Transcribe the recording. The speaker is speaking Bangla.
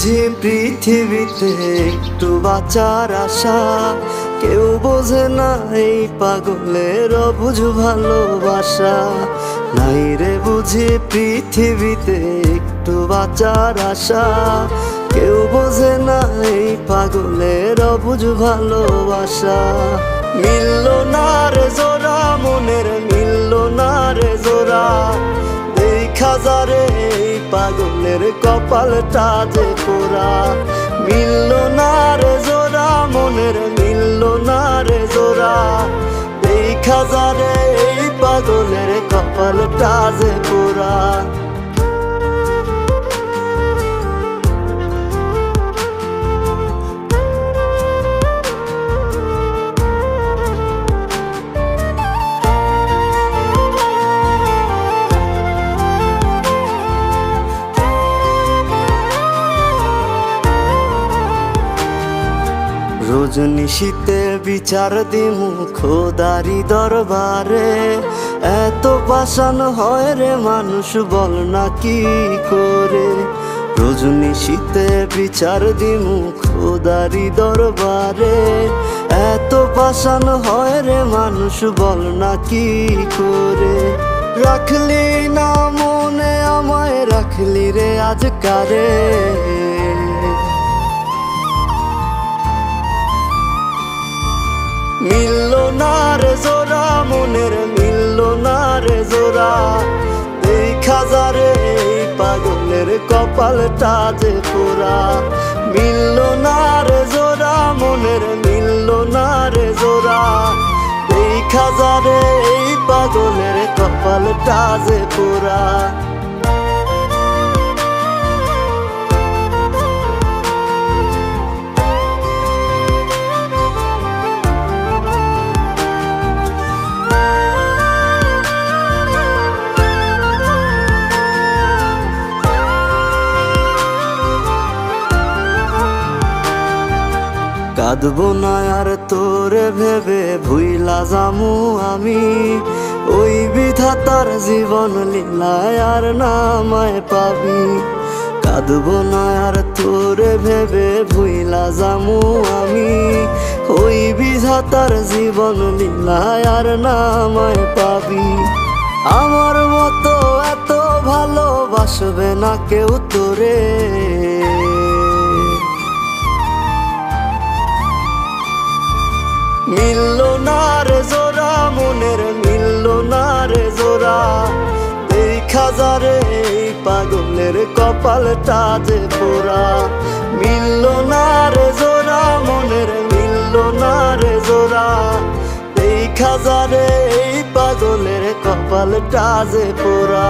বুঝি পৃথিবীতে একটু বাঁচার আশা, কেউ বোঝে না এই পাগলের অবুঝ ভালোবাসা। নাই রে বুঝি পৃথিবীতে একটু বাঁচার আশা, কেউ বোঝে না এই পাগলের অবুঝ ভালোবাসা। মিলল না রে জোড়া মনের, মিলল না রে জোড়া, দেখা যারে এই পাগলের কপালটা যে পোড়া। মিলল না রে জোড়া মনের, মিলল না রে জোড়া, দেখা যারে এই পাগলের কপালটা যে পোড়া। রোজ নিশীতে বিচার দিমু খোদারি দরবারে, এত পাষাণ হয় রে মানুষ বল না কি করে। রোজ নিশীতে বিচার দিমু খোদারি দরবারে, এত পাষাণ হয় রে মানুষ বল না কি করে। রাখলি না মনে আমায়, রাখলি রে আজকারে, মিলল না রে জোড়া মনের, মিলল না রে জোড়া, দেখা যারে এই পাগলের কপালটা যে পোড়া। মিলল না রে জোড়া মনের, মিলল না রে জোড়া, দেখা যারে এই পাগলের কপালটা যে পোড়া। কাঁদবো না আর তোরে ভেবে ভুইলা যামু আমি, ওই বিধাতার জীবন লীলায় আর নামায় পাবি। কাঁদবো না আর তোরে ভেবে ভুইলা যামু আমি, ওই বিধাতার জীবন লীলায় আর নামায় পাবি। আমার মতো এত ভালোবাসবে না কেউ তোরে, মিলল না রে জোড়া মনের, মিলল না রে জোড়া, দেখা যারে এই পাগলের কপালটা যে পোড়া। মিলল না রে জোড়া মনের, মিলল না রে জোড়া, দেখা যারে এই পাগলের কপালটা যে পোড়া।